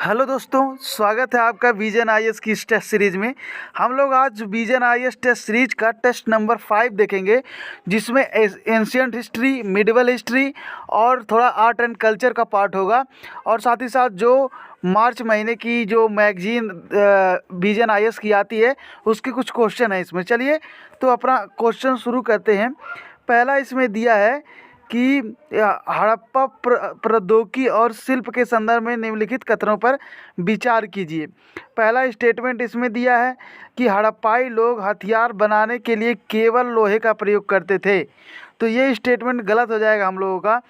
Hello दोस्तों, स्वागत है आपका विजन आईएएस की इस टेस्ट सीरीज में। हम लोग आज विजन आईएएस टेस्ट सीरीज का टेस्ट नंबर 5 देखेंगे, जिसमें एंशियंट हिस्ट्री, मिडिवल हिस्ट्री और थोड़ा आर्ट एंड कल्चर का पार्ट होगा। और साथ ही साथ जो मार्च महीने की जो मैगजीन विजन आईएएस की आती है, उसके कुछ क्वेश्चन है इसमें। चलिए तो अपना क्वेश्चन शुरू करते हैं। पहला इसमें दिया है कि हड़प्पा प्रौद्योगिकी और शिल्प के संदर्भ में निम्नलिखित कथनों पर विचार कीजिए। पहला स्टेटमेंट इसमें दिया है कि हड़प्पाई लोग हथियार बनाने के लिए केवल लोहे का प्रयोग करते थे। तो ये स्टेटमेंट गलत हो जाएगा हम लोगों का।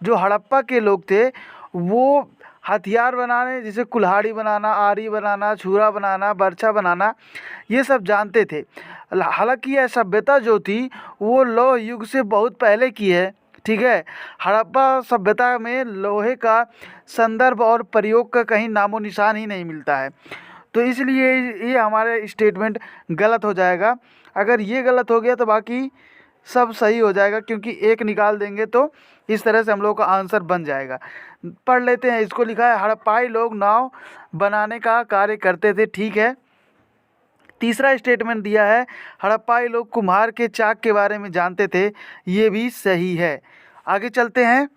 जो हड़प्पा के लोग थे वो हथियार बनाने, जैसे कुल्हाड़ी बनाना, आरी बनाना, छुरा बनाना, बर्छा बनाना, ये सब जानते थे। हालांकि यह सभ्यता जो थी वो लौह युग से बहुत पहले की है। ठीक है, हड़प्पा सभ्यता में लोहे का संदर्भ और प्रयोग का कहीं नामो निशान ही नहीं मिलता है। तो इसलिए ये हमारे स्टेटमेंट गलत हो जाएगा। अगर ये गलत हो गया तो बाकी सब सही हो जाएगा, क्योंकि एक निकाल देंगे तो इस तरह से हम लोग का आंसर बन जाएगा। पढ़ लेते हैं। इसको लिखा है हड़प्पाई लोग नाव बनाने का कार्य करते थे। ठीक है। तीसरा स्टेटमेंट दिया है हड़प्पाई लोग कुम्हार के चाक के बारे में जानते थे। ये भी सही है। आगे चलते हैं।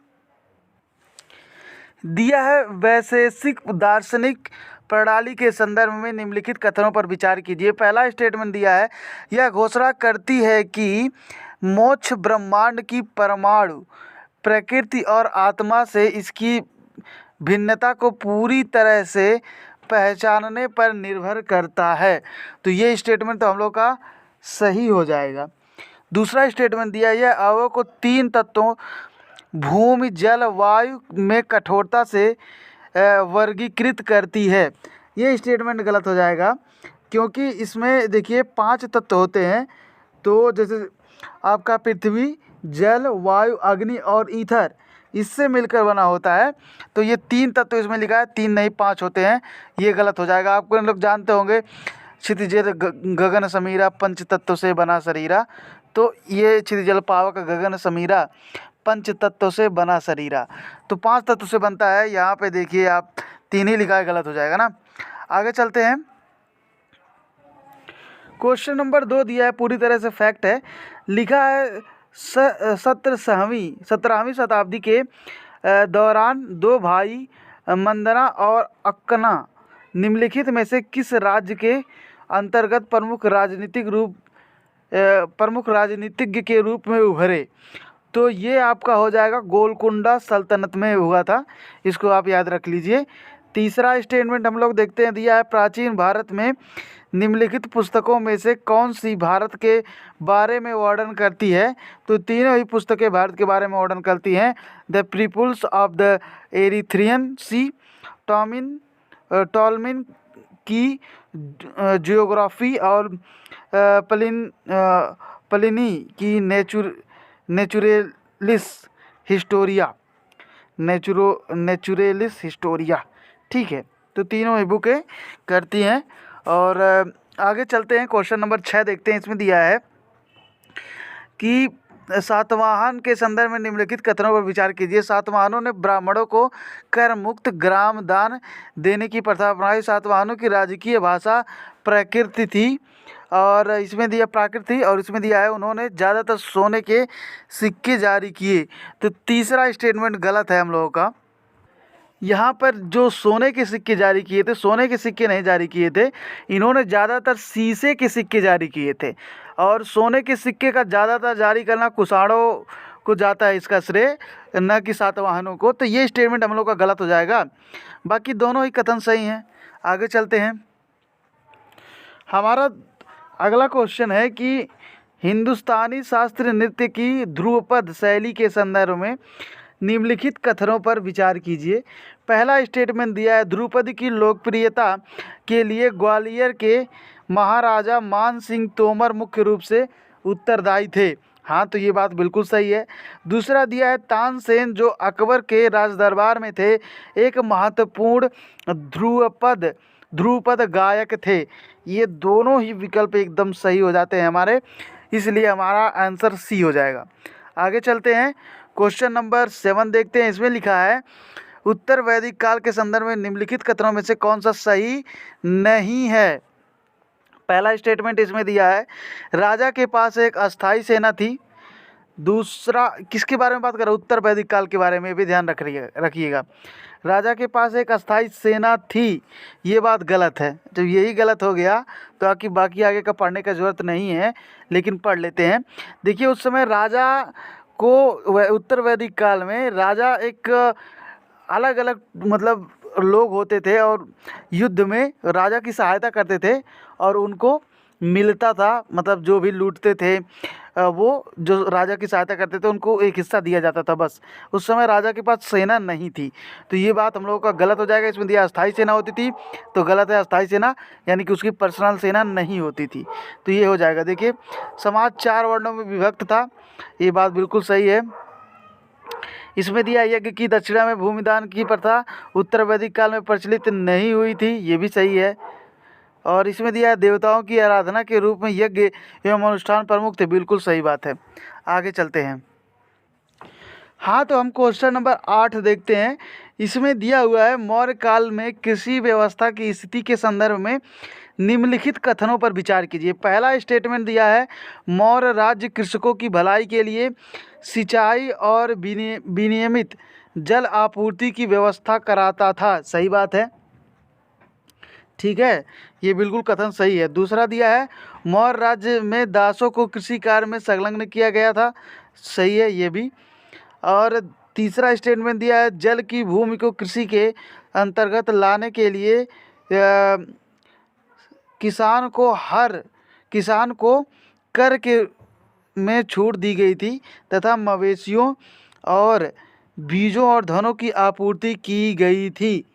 दिया है वैशेषिक दार्शनिक प्रणाली के संदर्भ में निम्नलिखित कथनों पर विचार कीजिए। पहला स्टेटमेंट दिया है, यह घोषणा करती है कि मोक्ष ब्रह्मांड की परमाणु प्रकृति और आत्मा से इसकी भिन्नता को पूरी तरह से पहचानने पर निर्भर करता है। तो ये स्टेटमेंट तो हम लोग का सही हो जाएगा। दूसरा स्टेटमेंट दिया, यह अवयव को 3 तत्वों भूमि, जल, वायु में कठोरता से वर्गीकृत करती है। ये स्टेटमेंट गलत हो जाएगा, क्योंकि इसमें देखिए 5 तत्व होते हैं। तो जैसे आपका पृथ्वी, जल, वायु, अग्नि और ईथर, इससे मिलकर बना होता है। तो ये 3 तत्व इसमें लिखा है, 3 नहीं 5 होते हैं। ये गलत हो जाएगा। आपको लोग जानते होंगे क्षितिज गगन समीरा पंच तत्व से बना शरीरा। तो ये क्षितिजल पावक गगन समीरा पंच तत्व से बना शरीरा, तो 5 तत्व से बनता है। यहाँ पे देखिए आप 3 ही लिखा है, गलत हो जाएगा ना। आगे चलते हैं। क्वेश्चन नंबर 2 दिया है, पूरी तरह से फैक्ट है। लिखा है 17वीं शताब्दी के दौरान 2 भाई मंदना और अक्कना निम्नलिखित में से किस राज्य के अंतर्गत प्रमुख राजनीतिज्ञ के रूप में उभरे। तो ये आपका हो जाएगा गोलकुंडा सल्तनत में हुआ था। इसको आप याद रख लीजिए। तीसरा स्टेटमेंट हम लोग देखते हैं। दिया है प्राचीन भारत में निम्नलिखित पुस्तकों में से कौन सी भारत के बारे में वर्णन करती है। तो तीनों ही पुस्तकें भारत के बारे में वर्णन करती हैं। The peoples of the Erythraean Sea, टॉलमिन की जियोग्राफी और प्लिनी की नेचुरेलिस हिस्टोरिया। ठीक है, तो तीनों ही बुकें करती हैं। और आगे चलते हैं। क्वेश्चन नंबर 6 देखते हैं। इसमें दिया है कि सातवाहन के संदर्भ में निम्नलिखित कथनों पर विचार कीजिए। सातवाहनों ने ब्राह्मणों को कर मुक्त ग्राम दान देने की प्रथा अपनाई। सातवाहनों की राजकीय भाषा प्राकृत थी, और इसमें दिया प्राकृत थी, और इसमें दिया है उन्होंने ज़्यादातर सोने के सिक्के जारी किए। तो तीसरा स्टेटमेंट गलत है हम लोगों का। यहाँ पर जो सोने के सिक्के जारी किए थे, सोने के सिक्के नहीं जारी किए थे, इन्होंने ज़्यादातर शीशे के सिक्के जारी किए थे। और सोने के सिक्के का ज़्यादातर जारी करना कुषाणों को जाता है इसका श्रेय, न कि सातवाहनों को। तो ये स्टेटमेंट हम लोग का गलत हो जाएगा। बाकी दोनों ही कथन सही हैं। आगे चलते हैं। हमारा अगला क्वेश्चन है कि हिंदुस्तानी शास्त्रीय नृत्य की ध्रुपद शैली के संदर्भ में निम्नलिखित कथनों पर विचार कीजिए। पहला स्टेटमेंट दिया है, ध्रुपद की लोकप्रियता के लिए ग्वालियर के महाराजा मान सिंह तोमर मुख्य रूप से उत्तरदायी थे। हाँ, तो ये बात बिल्कुल सही है। दूसरा दिया है, तानसेन जो अकबर के राजदरबार में थे, एक महत्वपूर्ण ध्रुपद गायक थे। ये दोनों ही विकल्प एकदम सही हो जाते हैं हमारे, इसलिए हमारा आंसर सी हो जाएगा। आगे चलते हैं। क्वेश्चन नंबर 7 देखते हैं। इसमें लिखा है उत्तर वैदिक काल के संदर्भ में निम्नलिखित कथनों में से कौन सा सही नहीं है। पहला स्टेटमेंट इसमें दिया है, राजा के पास एक अस्थाई सेना थी। दूसरा, किसके बारे में बात कर रहा है? उत्तर वैदिक काल के बारे में भी ध्यान रखिएगा। राजा के पास एक अस्थाई सेना थी, ये बात गलत है। जब यही गलत हो गया तो बाकी आगे का पढ़ने का ज़रूरत नहीं है, लेकिन पढ़ लेते हैं। देखिए, उस समय राजा को उत्तर वैदिक काल में राजा एक अलग अलग मतलब लोग होते थे और युद्ध में राजा की सहायता करते थे और उनको मिलता था, मतलब जो भी लूटते थे वो जो राजा की सहायता करते थे उनको एक हिस्सा दिया जाता था। बस उस समय राजा के पास सेना नहीं थी, तो ये बात हम लोगों का गलत हो जाएगा। इसमें दिया अस्थाई सेना होती थी, तो गलत है। अस्थाई सेना यानी कि उसकी पर्सनल सेना नहीं होती थी, तो ये हो जाएगा। देखिए, समाज 4 वर्णों में विभक्त था, ये बात बिल्कुल सही है। इसमें दिया यज्ञ की दक्षिणा में भूमिदान की प्रथा उत्तर वैदिक काल में प्रचलित नहीं हुई थी, ये भी सही है। और इसमें दिया है देवताओं की आराधना के रूप में यज्ञ एवं अनुष्ठान प्रमुख थे, बिल्कुल सही बात है। आगे चलते हैं। हाँ, तो हम क्वेश्चन नंबर 8 देखते हैं। इसमें दिया हुआ है, मौर्य काल में कृषि व्यवस्था की स्थिति के संदर्भ में निम्नलिखित कथनों पर विचार कीजिए। पहला स्टेटमेंट दिया है, मौर्य राज्य कृषकों की भलाई के लिए सिंचाई और विनियमित जल आपूर्ति की व्यवस्था कराता था, सही बात है, ठीक है, ये बिल्कुल कथन सही है। दूसरा दिया है, मौर्य राज्य में दासों को कृषि कार्य में संलग्न किया गया था, सही है ये भी। और तीसरा स्टेटमेंट दिया है, जल की भूमि को कृषि के अंतर्गत लाने के लिए किसान को कर के में छूट दी गई थी तथा मवेशियों और बीजों और धनों की आपूर्ति की गई थी,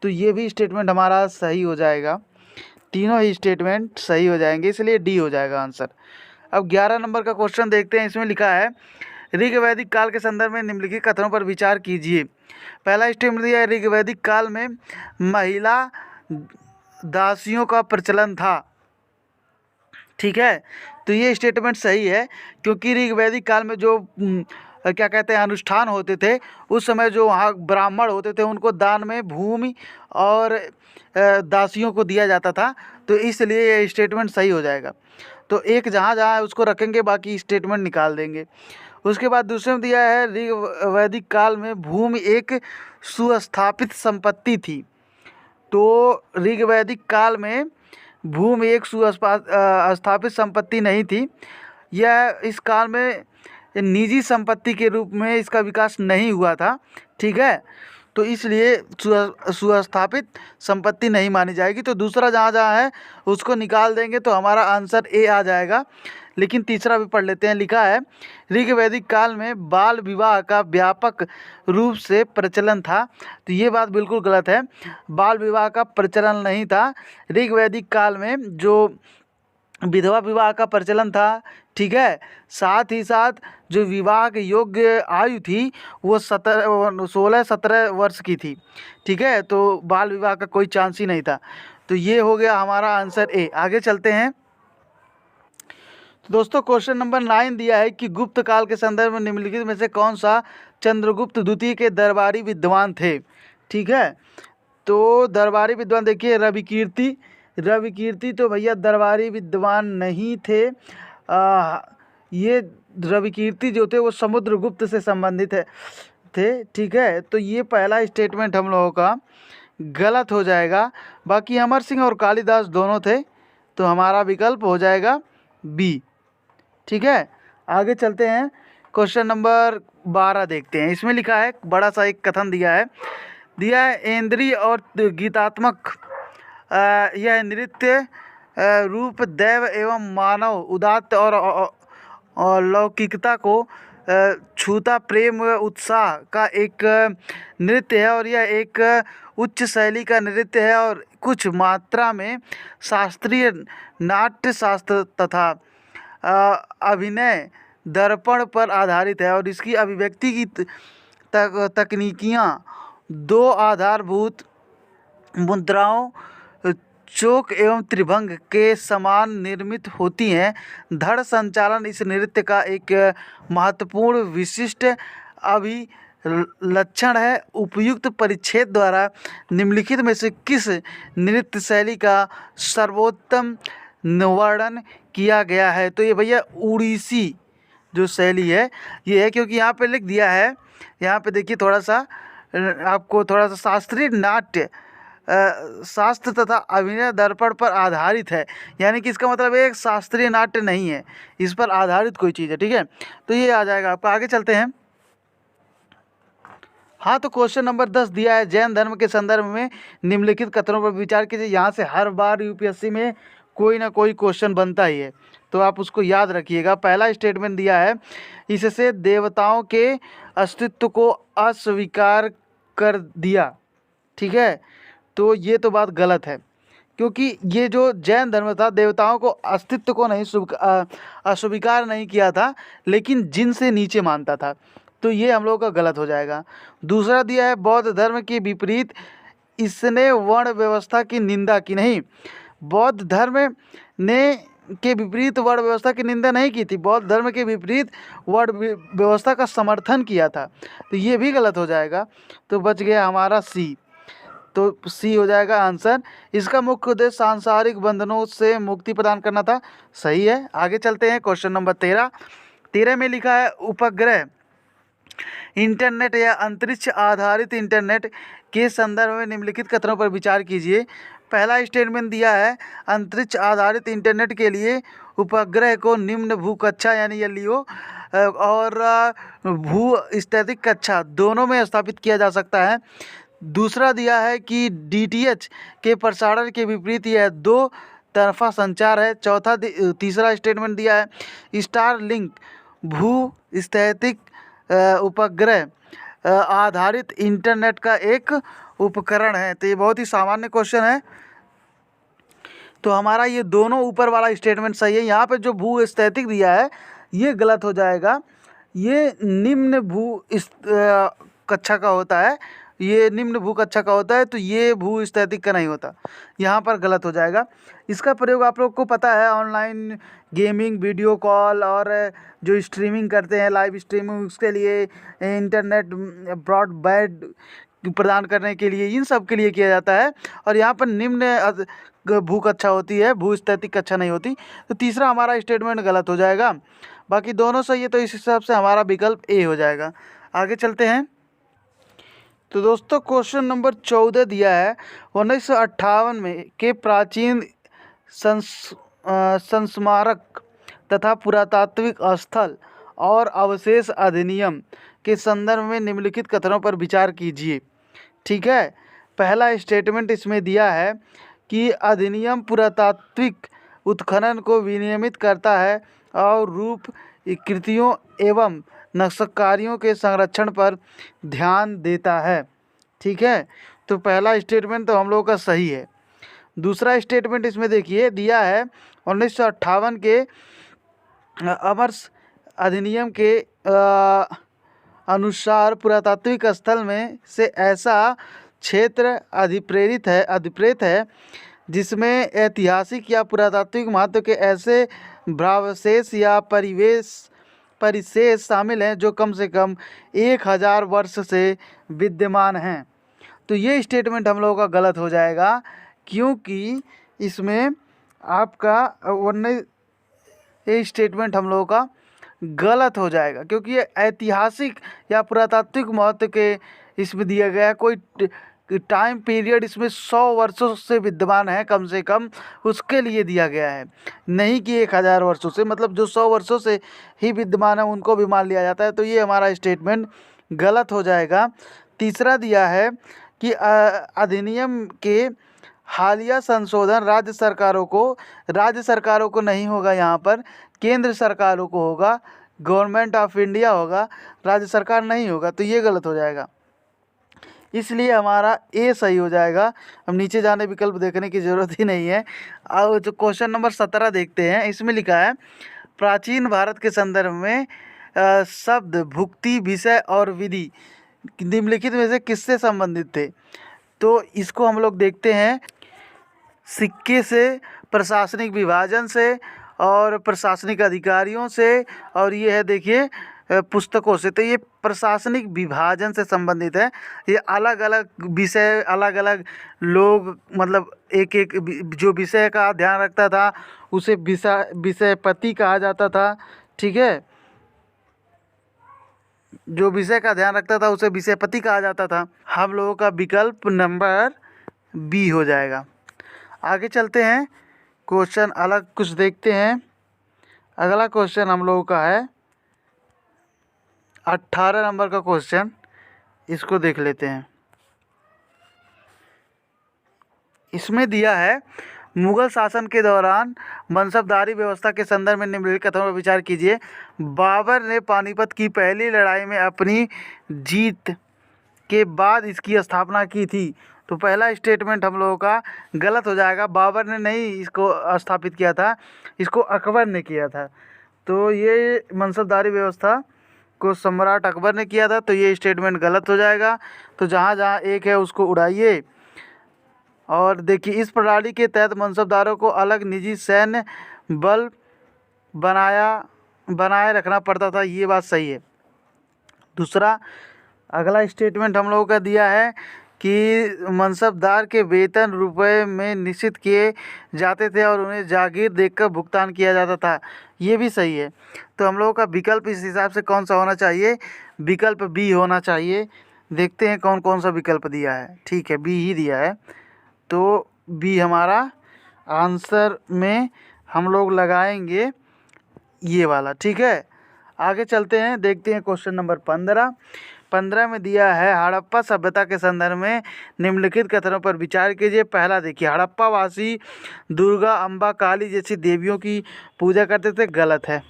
तो ये भी स्टेटमेंट हमारा सही हो जाएगा। तीनों ही स्टेटमेंट सही हो जाएंगे, इसलिए डी हो जाएगा आंसर। अब 11 नंबर का क्वेश्चन देखते हैं। इसमें लिखा है, ऋग वैदिक काल के संदर्भ में निम्नलिखित कथनों पर विचार कीजिए। पहला स्टेटमेंट दिया है, ऋग वैदिक काल में महिला दासियों का प्रचलन था, ठीक है, तो ये स्टेटमेंट सही है, क्योंकि ऋग वैदिक काल में जो क्या कहते हैं अनुष्ठान होते थे, उस समय जो वहाँ ब्राह्मण होते थे उनको दान में भूमि और दासियों को दिया जाता था, तो इसलिए ये स्टेटमेंट सही हो जाएगा। तो एक जहाँ जहाँ है उसको रखेंगे, बाकी स्टेटमेंट निकाल देंगे। उसके बाद दूसरे में दिया है, ऋग वैदिक काल में भूमि एक सुस्थापित संपत्ति थी। तो ऋग वैदिक काल में भूमि एक सुस्थापित संपत्ति नहीं थी, यह इस काल में निजी संपत्ति के रूप में इसका विकास नहीं हुआ था, ठीक है, तो इसलिए सुस्थापित संपत्ति नहीं मानी जाएगी। तो दूसरा जहाँ जहाँ है उसको निकाल देंगे तो हमारा आंसर ए आ जाएगा। लेकिन तीसरा भी पढ़ लेते हैं। लिखा है, ऋग वैदिक काल में बाल विवाह का व्यापक रूप से प्रचलन था, तो ये बात बिल्कुल गलत है, बाल विवाह का प्रचलन नहीं था। ऋग वैदिक काल में जो विधवा विवाह का प्रचलन था, ठीक है, साथ ही साथ जो विवाह के योग्य आयु थी वो 16-17 वर्ष की थी, ठीक है, तो बाल विवाह का कोई चांस ही नहीं था। तो ये हो गया हमारा आंसर ए। आगे चलते हैं। तो दोस्तों, क्वेश्चन नंबर 9 दिया है कि गुप्त काल के संदर्भ में निम्नलिखित में से कौन सा चंद्रगुप्त द्वितीय के दरबारी विद्वान थे, ठीक है, तो दरबारी विद्वान देखिए, रवि कीर्ति तो भैया दरबारी विद्वान नहीं थे। ये रवि कीर्ति जो थे वो समुद्रगुप्त से संबंधित थे, ठीक है, तो ये पहला स्टेटमेंट हम लोगों का गलत हो जाएगा। बाकी अमर सिंह और कालिदास दोनों थे, तो हमारा विकल्प हो जाएगा बी, ठीक है। आगे चलते हैं। क्वेश्चन नंबर 12 देखते हैं। इसमें लिखा है, बड़ा सा एक कथन दिया है इंद्रिय और गीतात्मक यह नृत्य रूप दैव एवं मानव उदात्त और लौकिकता को छूता प्रेम व उत्साह का एक नृत्य है, और यह एक उच्च शैली का नृत्य है और कुछ मात्रा में शास्त्रीय नाट्य शास्त्र तथा अभिनय दर्पण पर आधारित है, और इसकी अभिव्यक्ति की तकनीकियाँ 2 आधारभूत मुद्राओं चौक एवं त्रिभंग के समान निर्मित होती हैं। धड़ संचालन इस नृत्य का एक महत्वपूर्ण विशिष्ट लक्षण है उपयुक्त परिच्छेद द्वारा निम्नलिखित में से किस नृत्य शैली का सर्वोत्तम वर्णन किया गया है। तो ये भैया उड़ीसी जो शैली है ये है, क्योंकि यहाँ पे लिख दिया है, यहाँ पे देखिए थोड़ा सा आपको थोड़ा सा शास्त्रीय नाट्य शास्त्र तथा अभिनय दर्पण पर आधारित है, यानी कि इसका मतलब एक शास्त्रीय नाट्य नहीं है, इस पर आधारित कोई चीज़ है। ठीक है, तो ये आ जाएगा आपका। आगे चलते हैं। हाँ, तो क्वेश्चन नंबर 10 दिया है, जैन धर्म के संदर्भ में निम्नलिखित कथनों पर विचार कीजिए। यहाँ से हर बार यूपीएससी में कोई ना कोई क्वेश्चन बनता ही है, तो आप उसको याद रखिएगा। पहला स्टेटमेंट दिया है, इससे देवताओं के अस्तित्व को अस्वीकार कर दिया। ठीक है, तो ये तो बात गलत है, क्योंकि ये जो जैन धर्म था देवताओं को अस्तित्व को नहीं अस्वीकार नहीं किया था, लेकिन जिन से नीचे मानता था, तो ये हम लोग का गलत हो जाएगा। दूसरा दिया है, बौद्ध धर्म के विपरीत इसने वर्ण व्यवस्था की निंदा की। नहीं, बौद्ध धर्म ने के विपरीत वर्ण व्यवस्था की निंदा नहीं की थी, बौद्ध धर्म के विपरीत वर्ण व्यवस्था का समर्थन किया था, तो ये भी गलत हो जाएगा। तो बच गया हमारा सी, तो सी हो जाएगा आंसर। इसका मुख्य उद्देश्य सांसारिक बंधनों से मुक्ति प्रदान करना था, सही है। आगे चलते हैं। क्वेश्चन नंबर 13 में लिखा है, उपग्रह इंटरनेट या अंतरिक्ष आधारित इंटरनेट के संदर्भ में निम्नलिखित कथनों पर विचार कीजिए। पहला स्टेटमेंट दिया है, अंतरिक्ष आधारित इंटरनेट के लिए उपग्रह को निम्न भूकक्षा यानी एलईओ और भू स्थैतिक कक्षा दोनों में स्थापित किया जा सकता है। दूसरा दिया है कि डीटीएच के प्रसारण के विपरीत यह दो तरफा संचार है। तीसरा स्टेटमेंट दिया है, स्टारलिंक भू स्थैतिक उपग्रह आधारित इंटरनेट का एक उपकरण है। तो ये बहुत ही सामान्य क्वेश्चन है, तो हमारा ये दोनों ऊपर वाला स्टेटमेंट सही है। यहाँ पे जो भू स्थैतिक दिया है ये गलत हो जाएगा, ये निम्न भू कक्षा का होता है, ये निम्न भू कक्षा का होता है, तो ये भू स्थैतिक का नहीं होता, यहाँ पर गलत हो जाएगा। इसका प्रयोग आप लोग को पता है, ऑनलाइन गेमिंग, वीडियो कॉल और जो स्ट्रीमिंग करते हैं लाइव स्ट्रीमिंग, उसके लिए इंटरनेट ब्रॉडबैंड प्रदान करने के लिए, इन सब के लिए किया जाता है। और यहाँ पर निम्न भू कक्षा होती है, भू स्थैतिक कक्षा नहीं होती। तो तीसरा हमारा स्टेटमेंट गलत हो जाएगा, बाकी दोनों सही है, तो इस हिसाब से हमारा विकल्प ए हो जाएगा। आगे चलते हैं। तो दोस्तों क्वेश्चन नंबर 14 दिया है, 1958 में के प्राचीन संस्मारक तथा पुरातात्विक स्थल और अवशेष अधिनियम के संदर्भ में निम्नलिखित कथनों पर विचार कीजिए। ठीक है, पहला स्टेटमेंट इसमें दिया है कि अधिनियम पुरातात्विक उत्खनन को विनियमित करता है और रूप कृतियों एवं नक्शकारियों के संरक्षण पर ध्यान देता है। ठीक है, तो पहला स्टेटमेंट तो हम लोगों का सही है। दूसरा स्टेटमेंट इसमें देखिए दिया है, 1958 के अमरस अधिनियम के अनुसार पुरातात्विक स्थल में से ऐसा क्षेत्र अधिप्रेत है जिसमें ऐतिहासिक या पुरातात्विक महत्व के ऐसे भावावशेष या परिशेष शामिल हैं जो कम से कम 1000 वर्ष से विद्यमान हैं। तो ये स्टेटमेंट हम लोगों का गलत हो जाएगा, क्योंकि इसमें आपका ये स्टेटमेंट हम लोगों का गलत हो जाएगा, क्योंकि ये ऐतिहासिक या पुरातात्विक महत्व के इसमें दिया गया है, कोई टाइम पीरियड इसमें 100 वर्षों से विद्यमान है कम से कम, उसके लिए दिया गया है, नहीं कि 1000 वर्षों से, मतलब जो 100 वर्षों से ही विद्यमान है उनको भी मान लिया जाता है। तो ये हमारा स्टेटमेंट गलत हो जाएगा। तीसरा दिया है कि अधिनियम के हालिया संशोधन राज्य सरकारों को नहीं होगा, यहाँ पर केंद्र सरकारों को होगा, गवर्नमेंट ऑफ इंडिया होगा, राज्य सरकार नहीं होगा, तो ये गलत हो जाएगा। इसलिए हमारा ए सही हो जाएगा। हम नीचे जाने विकल्प देखने की ज़रूरत ही नहीं है। और जो क्वेश्चन नंबर 17 देखते हैं, इसमें लिखा है, प्राचीन भारत के संदर्भ में शब्द, भुक्ति, विषय और विधि निम्नलिखित में से किससे संबंधित थे। तो इसको हम लोग देखते हैं, सिक्के से, प्रशासनिक विभाजन से और प्रशासनिक अधिकारियों से, और ये है देखिए पुस्तकों से। तो ये प्रशासनिक विभाजन से संबंधित है। ये अलग अलग विषय, अलग अलग लोग, मतलब एक एक जो विषय का ध्यान रखता था उसे विषयपति कहा जाता था। ठीक है, जो विषय का ध्यान रखता था उसे विषयपति कहा जाता था। हम लोगों का विकल्प नंबर बी हो जाएगा। आगे चलते हैं, क्वेश्चन अलग कुछ देखते हैं। अगला क्वेश्चन हम लोगों का है 18 नंबर का क्वेश्चन, इसको देख लेते हैं। इसमें दिया है मुगल शासन के दौरान मनसबदारी व्यवस्था के संदर्भ में निम्नलिखित कथनों पर विचार कीजिए। बाबर ने पानीपत की पहली लड़ाई में अपनी जीत के बाद इसकी स्थापना की थी। तो पहला स्टेटमेंट हम लोगों का गलत हो जाएगा। बाबर ने नहीं इसको स्थापित किया था, इसको अकबर ने किया था। तो ये मनसबदारी व्यवस्था को सम्राट अकबर ने किया था, तो ये स्टेटमेंट गलत हो जाएगा। तो जहाँ जहाँ एक है उसको उड़ाइए। और देखिए, इस प्रणाली के तहत मनसबदारों को अलग निजी सैन्य बल बनाए रखना पड़ता था, ये बात सही है। दूसरा, अगला स्टेटमेंट हम लोगों का दिया है कि मनसबदार के वेतन रुपए में निश्चित किए जाते थे और उन्हें जागीर देखकर भुगतान किया जाता था, ये भी सही है। तो हम लोगों का विकल्प इस हिसाब से कौन सा होना चाहिए? विकल्प बी होना चाहिए। देखते हैं कौन कौन सा विकल्प दिया है। ठीक है, बी ही दिया है, तो बी हमारा आंसर में हम लोग लगाएंगे ये वाला। ठीक है, आगे चलते हैं, देखते हैं क्वेश्चन नंबर 15 में दिया है हड़प्पा सभ्यता के संदर्भ में निम्नलिखित कथनों पर विचार कीजिए। पहला देखिए, हड़प्पा वासी दुर्गा, अम्बा, काली जैसी देवियों की पूजा करते थे, गलत है।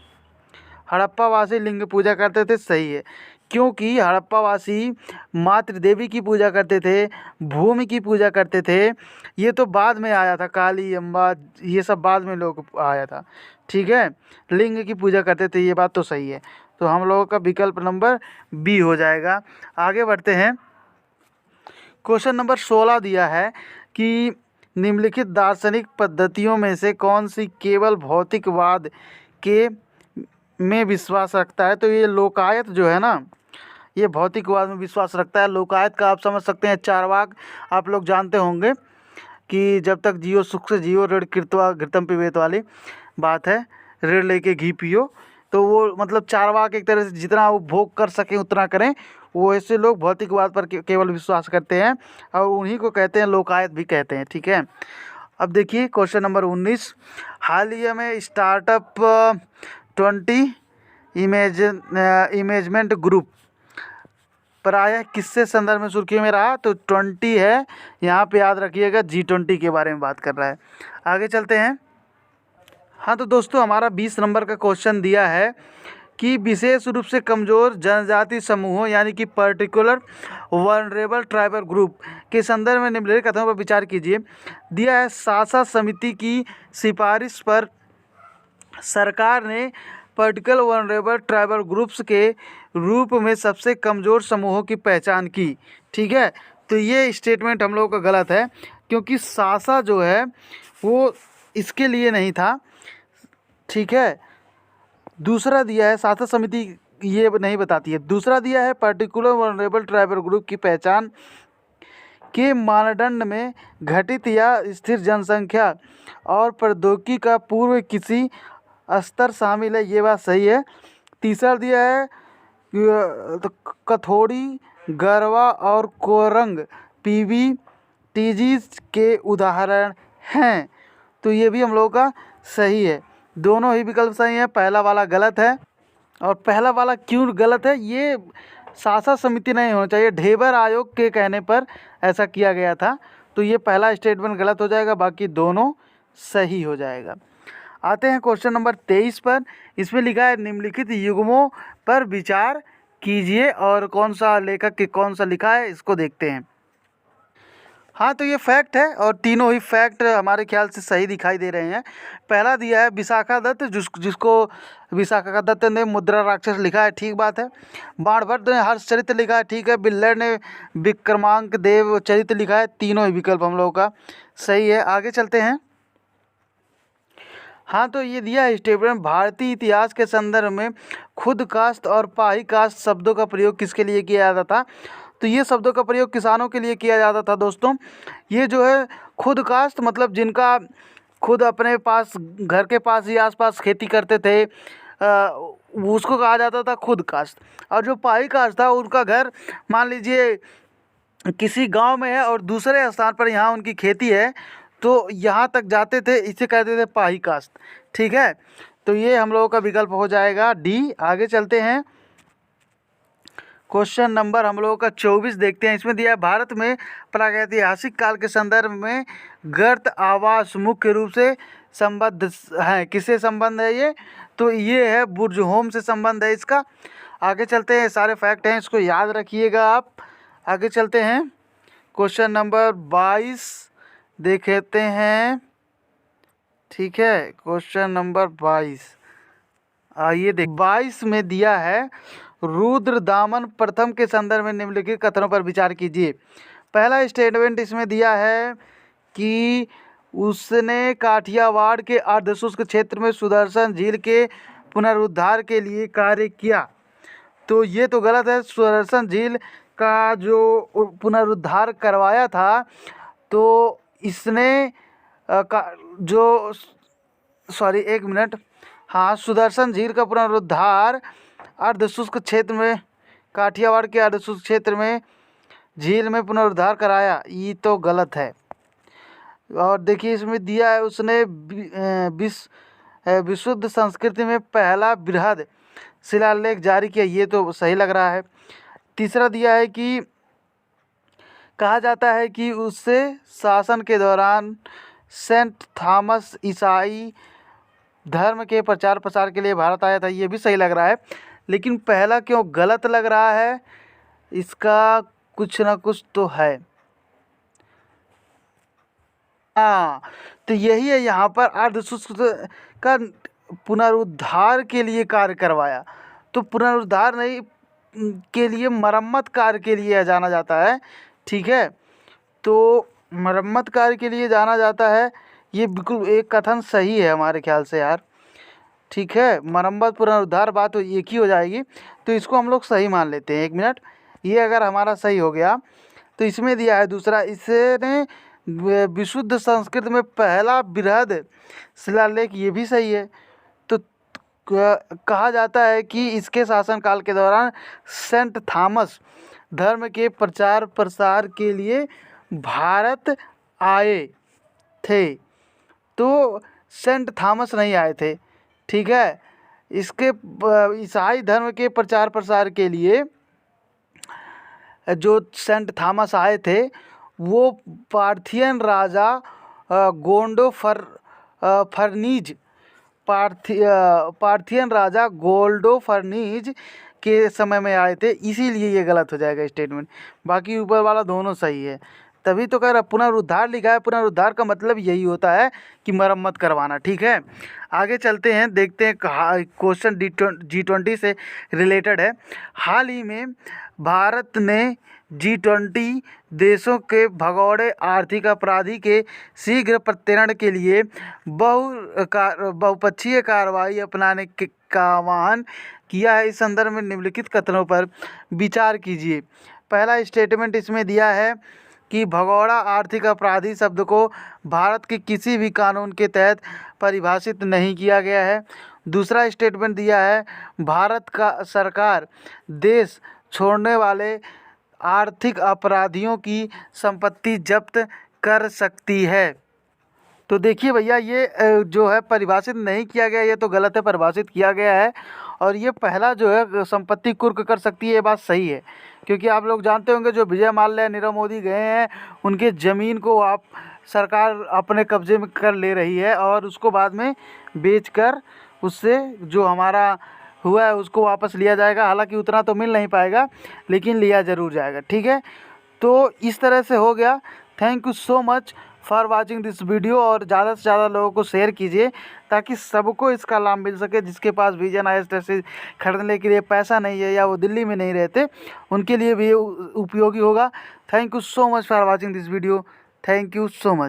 हड़प्पा वासी लिंग पूजा करते थे, सही है। क्योंकि हड़प्पा वासी मातृ देवी की पूजा करते थे, भूमि की पूजा करते थे। ये तो बाद में आया था, काली, अम्बा, ये सब बाद में लोग आया था। ठीक है, लिंग की पूजा करते थे, ये बात तो सही है। तो हम लोगों का विकल्प नंबर बी हो जाएगा। आगे बढ़ते हैं, क्वेश्चन नंबर 16 दिया है कि निम्नलिखित दार्शनिक पद्धतियों में से कौन सी केवल भौतिकवाद के में विश्वास रखता है? तो ये लोकायत जो है ना, ये भौतिकवाद में विश्वास रखता है। लोकायत का आप समझ सकते हैं चारवाक, आप लोग जानते होंगे कि जब तक जियो सुख से जियो, ऋण कृत्वा घृतम पिबेत वाली बात है, ऋण लेके घी पियो। तो वो मतलब चारवाक एक तरह से जितना वो भोग कर सकें उतना करें, वो ऐसे लोग भौतिकवाद पर केवल विश्वास करते हैं और उन्हीं को कहते हैं लोकायत भी कहते हैं। ठीक है, अब देखिए क्वेश्चन नंबर 19, हाल ही में स्टार्टअप 20 इमेजमेंट ग्रुप प्रायः किससे संदर्भ में सुर्खियों में रहा? तो 20 है, यहाँ पे याद रखिएगा G20 के बारे में बात कर रहा है। आगे चलते हैं। हाँ तो दोस्तों, हमारा 20 नंबर का क्वेश्चन दिया है कि विशेष रूप से कमज़ोर जनजाति समूहों यानी कि पर्टिकुलर वनरेबल ट्राइबल ग्रुप के संदर्भ में निम्नलिखित कथनों पर विचार कीजिए। दिया है सासा समिति की सिफारिश पर सरकार ने पर्टिकुलर वनरेबल ट्राइबल ग्रुप्स के रूप में सबसे कमज़ोर समूहों की पहचान की। ठीक है, तो ये स्टेटमेंट हम लोगों का गलत है, क्योंकि सासा जो है वो इसके लिए नहीं था। ठीक है, दूसरा दिया है सासा समिति, ये नहीं बताती है। दूसरा दिया है पर्टिकुलर वनरेबल ट्राइबल ग्रुप की पहचान के मानदंड में घटित या स्थिर जनसंख्या और प्रौद्योगिकी का पूर्व किसी स्तर शामिल है, ये बात सही है। तीसरा दिया है तो कथोड़ी, गरवा और कोरंग पीवीटीजीज के उदाहरण हैं, तो ये भी हम लोगों का सही है। दोनों ही विकल्प सही हैं, पहला वाला गलत है। और पहला वाला क्यों गलत है? ये सासा समिति नहीं होना चाहिए, ढेबर आयोग के कहने पर ऐसा किया गया था। तो ये पहला स्टेटमेंट गलत हो जाएगा, बाकी दोनों सही हो जाएगा। आते हैं क्वेश्चन नंबर 23 पर। इसमें लिखा है निम्नलिखित युग्मों पर विचार कीजिए, और कौन सा लेखक के कौन सा लिखा है इसको देखते हैं। हाँ तो ये फैक्ट है, और तीनों ही फैक्ट हमारे ख्याल से सही दिखाई दे रहे हैं। पहला दिया है विशाखा दत्त, जिसको विशाखा दत्त ने मुद्रा राक्षस लिखा है, ठीक बात है। बाणभट्ट ने हर्षचरित्र लिखा है, ठीक है। बिल्लर ने विक्रमांक देव चरित्र लिखा है। तीनों ही विकल्प हम लोगों का सही है। आगे चलते हैं। हाँ, तो ये दिया है स्टेटमेंट, भारतीय इतिहास के संदर्भ में खुद कास्ट और पाही कास्ट शब्दों का प्रयोग किसके लिए किया जाता था? तो ये शब्दों का प्रयोग किसानों के लिए किया जाता था दोस्तों। ये जो है खुद कास्ट मतलब जिनका खुद अपने पास घर के पास ही आसपास खेती करते थे, उसको कहा जाता था खुद कास्ट। और जो पाही कास्ट था उनका घर मान लीजिए किसी गांव में है और दूसरे स्थान पर यहाँ उनकी खेती है, तो यहाँ तक जाते थे, इसे कहते थे पाही कास्ट। ठीक है, तो ये हम लोगों का विकल्प हो जाएगा डी। आगे चलते हैं, क्वेश्चन नंबर हम लोगों का 24 देखते हैं। इसमें दिया है भारत में प्रागैतिहासिक काल के संदर्भ में गर्त आवास मुख्य रूप से संबद्ध है। किससे संबंध है ये? तो ये है बुर्ज होम से संबंध है इसका। आगे चलते हैं, सारे फैक्ट हैं, इसको याद रखिएगा आप। आगे चलते हैं, क्वेश्चन नंबर 22 देखते हैं। ठीक है, क्वेश्चन नंबर 22 आइए देख 22 में दिया है रुद्रदामन प्रथम के संदर्भ में निम्नलिखित कथनों पर विचार कीजिए। पहला स्टेटमेंट इसमें दिया है कि उसने काठियावाड़ के अर्धशुष्क क्षेत्र में सुदर्शन झील के पुनरुद्धार के लिए कार्य किया। तो ये तो गलत है। सुदर्शन झील का जो पुनरुद्धार करवाया था तो इसने एक मिनट, हाँ, सुदर्शन झील का पुनरुद्धार अर्धशुष्क क्षेत्र में, काठियावाड़ के अर्धशुष्क क्षेत्र में झील में पुनरुद्धार कराया, ये तो गलत है। और देखिए इसमें दिया है उसने विशुद्ध संस्कृति में पहला बृहद शिलालेख जारी किया, ये तो सही लग रहा है। तीसरा दिया है कि कहा जाता है कि उससे शासन के दौरान सेंट थॉमस ईसाई धर्म के प्रचार प्रसार के लिए भारत आया था, ये भी सही लग रहा है। लेकिन पहला क्यों गलत लग रहा है? इसका कुछ ना कुछ तो है। हाँ, तो यही है, यहाँ पर अर्धशुष्क का पुनरुद्धार के लिए कार्य करवाया। तो पुनरुद्धार नहीं के लिए मरम्मत कार्य के लिए जाना जाता है। ठीक है, तो मरम्मत कार्य के लिए जाना जाता है, ये बिल्कुल एक कथन सही है हमारे ख्याल से यार। ठीक है, मरम्मत पुनरुद्धार बात तो एक ही हो जाएगी, तो इसको हम लोग सही मान लेते हैं। एक मिनट, ये अगर हमारा सही हो गया तो इसमें दिया है दूसरा, इसने विशुद्ध संस्कृत में पहला बृहद शिलालेख, ये भी सही है। तो कहा जाता है कि इसके शासनकाल के दौरान सेंट थॉमस धर्म के प्रचार प्रसार के लिए भारत आए थे। तो सेंट थॉमस नहीं आए थे। ठीक है, इसके ईसाई धर्म के प्रचार प्रसार के लिए जो सेंट थॉमस आए थे वो पार्थियन राजा गोंडो फर्नीज पार्थियन राजा गोल्डो फर्नीज के समय में आए थे, इसीलिए ये गलत हो जाएगा स्टेटमेंट। बाकी ऊपर वाला दोनों सही है, तभी तो कह रहा पुनरुद्धार लिखा है। पुनरुद्धार का मतलब यही होता है कि मरम्मत करवाना। ठीक है, आगे चलते हैं, देखते हैं क्वेश्चन G20 से रिलेटेड है। हाल ही में भारत ने G20 देशों के भगोड़े आर्थिक अपराधी के शीघ्र प्रत्यर्पण के लिए बहुपक्षीय कार्रवाई अपनाने का आह्वान किया है। इस संदर्भ में निम्नलिखित कथनों पर विचार कीजिए। पहला स्टेटमेंट इसमें दिया है कि भगोड़ा आर्थिक अपराधी शब्द को भारत के किसी भी कानून के तहत परिभाषित नहीं किया गया है। दूसरा स्टेटमेंट दिया है भारत का सरकार देश छोड़ने वाले आर्थिक अपराधियों की संपत्ति जब्त कर सकती है। तो देखिए भैया, ये जो है परिभाषित नहीं किया गया, ये तो गलत है, परिभाषित किया गया है। और ये पहला जो है संपत्ति कुर्क कर सकती है, ये बात सही है। क्योंकि आप लोग जानते होंगे जो विजय माल्या नीरव मोदी गए हैं, उनके ज़मीन को आप सरकार अपने कब्जे में कर ले रही है और उसको बाद में बेचकर उससे जो हमारा हुआ है उसको वापस लिया जाएगा। हालांकि उतना तो मिल नहीं पाएगा, लेकिन लिया ज़रूर जाएगा। ठीक है, तो इस तरह से हो गया। Thank you so much for watching this video, और ज़्यादा से ज़्यादा लोगों को शेयर कीजिए ताकि सबको इसका लाभ मिल सके। जिसके पास विजन IAS टेस्ट सीरीज खरीदने के लिए पैसा नहीं है या वो दिल्ली में नहीं रहते, उनके लिए भी उपयोगी होगा। Thank you so much for watching this video. Thank you so much.